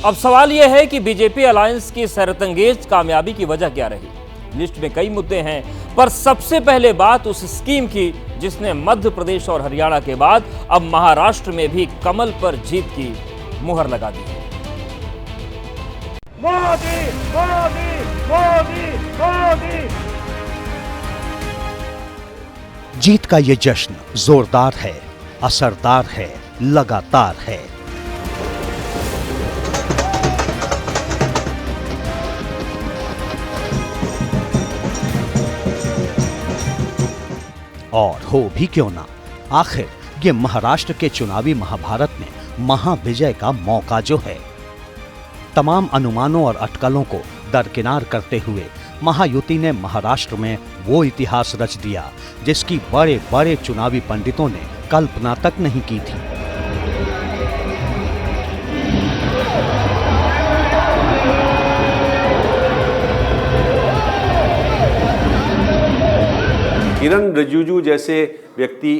अब सवाल यह है कि बीजेपी अलायंस की हैरतअंगेज कामयाबी की वजह क्या रही। लिस्ट में कई मुद्दे हैं, पर सबसे पहले बात उस स्कीम की जिसने मध्य प्रदेश और हरियाणा के बाद अब महाराष्ट्र में भी कमल पर जीत की मुहर लगा दी है। मोदी मोदी मोदी मोदी। जीत का ये जश्न जोरदार है, असरदार है, लगातार है। और हो भी क्यों ना, आखिर ये महाराष्ट्र के चुनावी महाभारत में महाविजय का मौका जो है। तमाम अनुमानों और अटकलों को दरकिनार करते हुए महायुति ने महाराष्ट्र में वो इतिहास रच दिया जिसकी बड़े बड़े चुनावी पंडितों ने कल्पना तक नहीं की थी। किरण रिजिजू जैसे व्यक्ति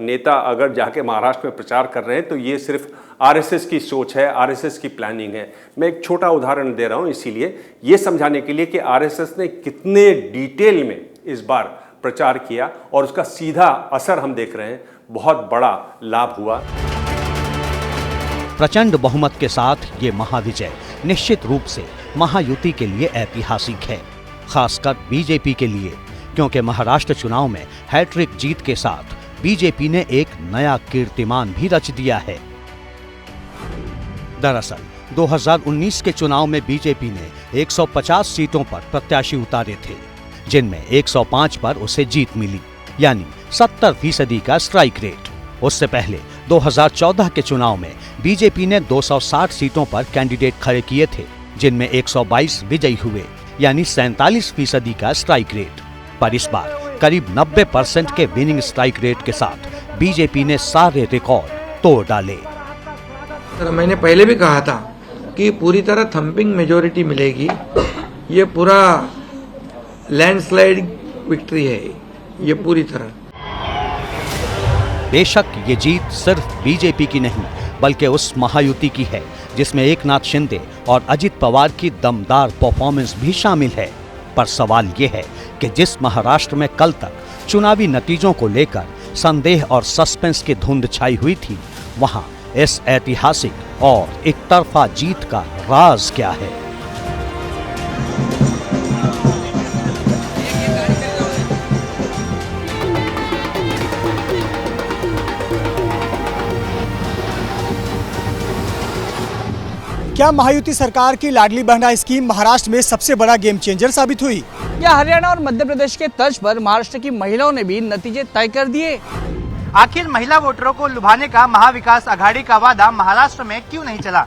नेता जाके महाराष्ट्र में प्रचार कर रहे हैं तो ये सिर्फ आरएसएस की सोच है, आरएसएस की प्लानिंग है। मैं एक छोटा उदाहरण दे रहा हूं इसीलिए ये समझाने के लिए कि आरएसएस ने कितने डिटेल में इस बार प्रचार किया और उसका सीधा असर हम देख रहे हैं। बहुत बड़ा लाभ हुआ। प्रचंड बहुमत के साथ ये महाविजय निश्चित रूप से महायुति के लिए ऐतिहासिक है, खासकर बीजेपी के लिए, क्योंकि महाराष्ट्र चुनाव में हैट्रिक जीत के साथ बीजेपी ने एक नया कीर्तिमान भी रच दिया है। दरअसल 2019 के चुनाव में बीजेपी ने 150 सीटों पर प्रत्याशी उतारे थे, जिनमें 105 पर उसे जीत मिली, यानी 70% का स्ट्राइक रेट। उससे पहले 2014 के चुनाव में बीजेपी ने 260 सीटों पर कैंडिडेट खड़े किए थे, जिनमें 122 विजयी हुए, यानी 47% का स्ट्राइक रेट। पर इस बार करीब 90% के विनिंग स्ट्राइक रेट के साथ बीजेपी ने सारे रिकॉर्ड तोड़ डाले। मैंने पहले भी कहा था कि पूरी तरह थंपिंग मेजॉरिटी मिलेगी। ये पूरा लैंडस्लाइड विक्ट्री है, ये पूरी तरह। बेशक ये जीत सिर्फ बीजेपी की नहीं बल्कि उस महायुति की है जिसमें एकनाथ शिंदे और अजित पवार की दमदार परफॉर्मेंस भी शामिल है। पर सवाल ये है कि जिस महाराष्ट्र में कल तक चुनावी नतीजों को लेकर संदेह और सस्पेंस की धुंध छाई हुई थी, वहां इस ऐतिहासिक और एकतरफा जीत का राज क्या है? क्या महायुति सरकार की लाडली बहना स्कीम महाराष्ट्र में सबसे बड़ा गेम चेंजर साबित हुई? या हरियाणा और मध्य प्रदेश के तर्ज पर महाराष्ट्र की महिलाओं ने भी नतीजे तय कर दिए? आखिर महिला वोटरों को लुभाने का महाविकास आघाड़ी का वादा महाराष्ट्र में क्यों नहीं चला?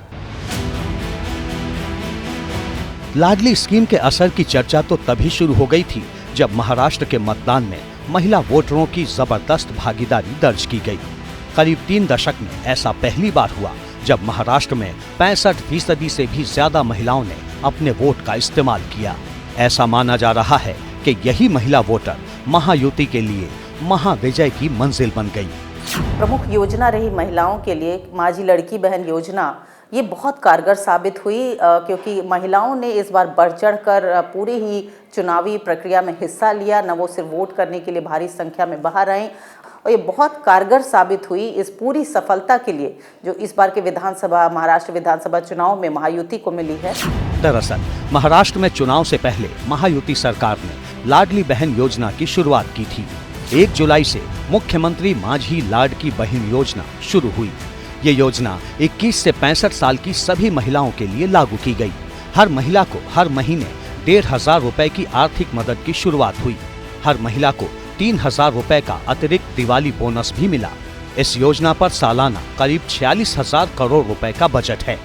लाडली स्कीम के असर की चर्चा तो तभी शुरू हो गई थी जब महाराष्ट्र के मतदान में महिला वोटरों की जबरदस्त भागीदारी दर्ज की गई। करीब 3 दशक में ऐसा पहली बार हुआ जब महाराष्ट्र में 65% से भी ज्यादा महिलाओं ने अपने वोट का इस्तेमाल किया। ऐसा माना जा रहा है कि यही महिला वोटर महायुति के लिए महाविजय की मंजिल बन गई। प्रमुख योजना रही महिलाओं के लिए माझी लड़की बहन योजना, ये बहुत कारगर साबित हुई क्योंकि महिलाओं ने इस बार बढ़ चढ़कर पूरी ही चुनावी प्रक्रिया में हिस्सा लिया। न वो सिर्फ वोट करने के लिए भारी संख्या में बाहर आए, और ये बहुत कारगर साबित हुई इस पूरी सफलता के लिए जो इस बार के महाराष्ट्र विधानसभा चुनाव में महायुति को मिली है। दरअसल महाराष्ट्र में चुनाव से पहले महायुति सरकार ने लाडली बहन योजना की शुरुआत की थी। 1 जुलाई से मुख्यमंत्री माझी लाडकी बहन योजना शुरू हुई। ये योजना 21 से 65 साल की सभी महिलाओं के लिए लागू की गई। हर महिला को हर महीने 1,500 रुपए की आर्थिक मदद की शुरुआत हुई। हर महिला को 3,000 रुपए का अतिरिक्त दिवाली बोनस भी मिला। इस योजना पर सालाना करीब 46,000 करोड़ रुपए का बजट है।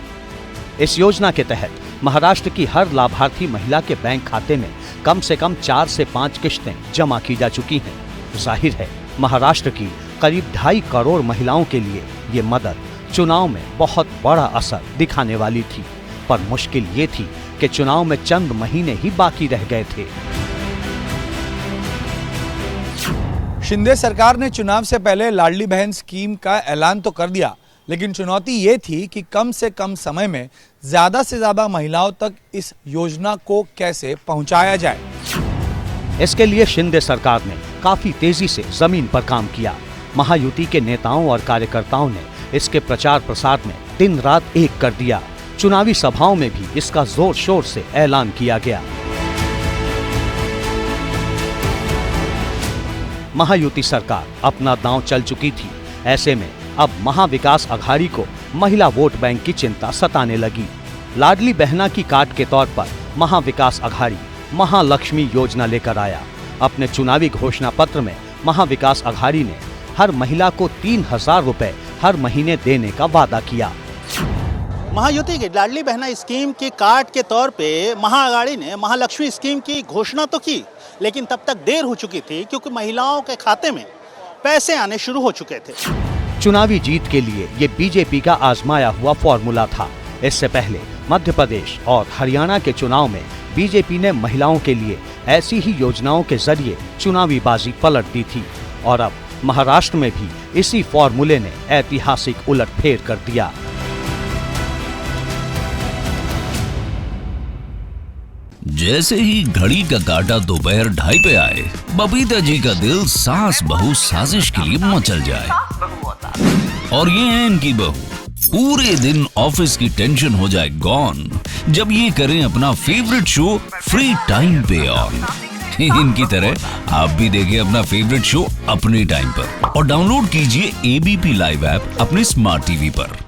इस योजना के तहत महाराष्ट्र की हर लाभार्थी महिला के बैंक खाते में कम से कम 4 से 5 किश्तें जमा की जा चुकी हैं। जाहिर है महाराष्ट्र की करीब 2.5 करोड़ महिलाओं के लिए ये मदद चुनाव में बहुत बड़ा असर दिखाने वाली थी। पर मुश्किल ये थी कि चुनाव में चंद महीने ही बाकी रह गए थे। शिंदे सरकार ने चुनाव से पहले लाडली बहन स्कीम का ऐलान तो कर दिया, लेकिन चुनौती ये थी कि कम से कम समय में ज़्यादा से ज़्यादा महिलाओं तक इस योजना को कैसे पहुंचाया जाए। इसके लिए शिंदे सरकार ने काफी तेजी से जमीन पर काम किया। महायुति के नेताओं और कार्यकर्ताओं ने इसके प्रचार प्रसार में दिन रात एक कर दिया। चुनावी सभाओं में भी इसका जोर शोर से ऐलान किया गया। महायुति सरकार अपना दांव चल चुकी थी। ऐसे में अब महाविकास अघाड़ी को महिला वोट बैंक की चिंता सताने लगी। लाडली बहना की काट के तौर पर महाविकास अघाड़ी महालक्ष्मी योजना लेकर आया। अपने चुनावी घोषणा पत्र में महाविकास अघाड़ी ने हर महिला को 3,000 रुपए हर महीने देने का वादा किया। महायुति की लाडली बहना स्कीम की कार्ड के तौर पे महाअघाड़ी ने महालक्ष्मी स्कीम की घोषणा तो की, लेकिन तब तक देर हो चुकी थी क्योंकि महिलाओं के खाते में पैसे आने शुरू हो चुके थे। चुनावी जीत के लिए ये बीजेपी का आजमाया हुआ फॉर्मूला था। इससे पहले मध्य प्रदेश और हरियाणा के चुनाव में बीजेपी ने महिलाओं के लिए ऐसी ही योजनाओं के जरिए चुनावी बाजी पलट दी थी और अब महाराष्ट्र में भी इसी फॉर्मूले ने ऐतिहासिक उलटफेर कर दिया। जैसे ही घड़ी का काटा दोपहर 2:30 पे आए, बबीता जी का दिल सास बहू साजिश के लिए मचल जाए। और ये है इनकी बहू, पूरे दिन ऑफिस की टेंशन हो जाए गॉन जब ये करें अपना फेवरेट शो फ्री टाइम पे ऑन। इनकी तरह आप भी देखिए अपना फेवरेट शो अपने टाइम पर और डाउनलोड कीजिए एबीपी लाइव ऐप अपने स्मार्ट टीवी पर।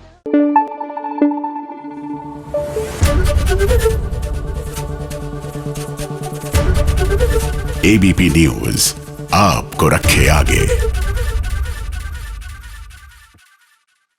एबीपी न्यूज आपको रखे आगे।